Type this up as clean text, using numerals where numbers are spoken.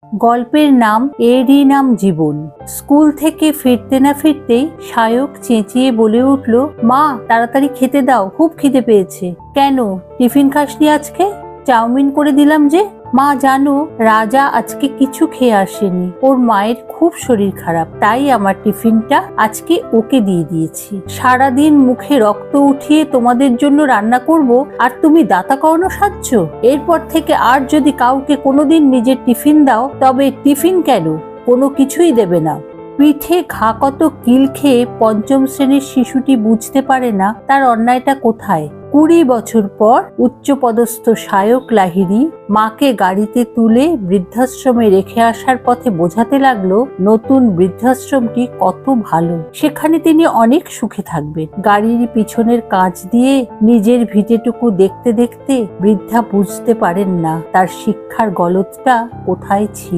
গল্পের নাম এরই নাম জীবন। স্কুল থেকে ফিরতে না ফিরতেই সায়ক চেঁচিয়ে বলে উঠল, মা তাড়াতাড়ি খেতে দাও, খুব খিদে পেয়েছে। কেন, টিফিন খাসনি আজকে? চাউমিন করে দিলাম যে। মা জানো, রাজা আজকে কিছু খেয়ে আসেনি, ওর মায়ের খুব শরীর খারাপ, তাই আমার টিফিনটা আজকে ওকে দিয়ে দিয়েছি। সারাদিন মুখে রক্ত উঠিয়ে তোমাদের জন্য রান্না করব, আর তুমি দাতা কর্ণ সাজছ? এরপর থেকে আর যদি কাউকে কোনোদিন নিজের টিফিন দাও, তবে টিফিন কেন, কোনো কিছুই দেবে না। পিঠে ঘা কত কিল খেয়ে পঞ্চম শ্রেণীর শিশুটি বুঝতে পারে না তার অন্যায়টা কোথায়। 20 বছর পর উচ্চপদস্থ সায়ক লাহিড়ী মাকে গাড়িতে তুলে বৃদ্ধাশ্রমে রেখে আসার পথে বোঝাতে লাগলো নতুন বৃদ্ধাশ্রমটি কত ভালো, সেখানে তিনি অনেক সুখে থাকবেন। গাড়ির পিছনের কাঁচ দিয়ে নিজের ভিটেটুকু দেখতে দেখতে বৃদ্ধা বুঝতে পারেন না তার শিক্ষার গলদটা কোথায় ছিল।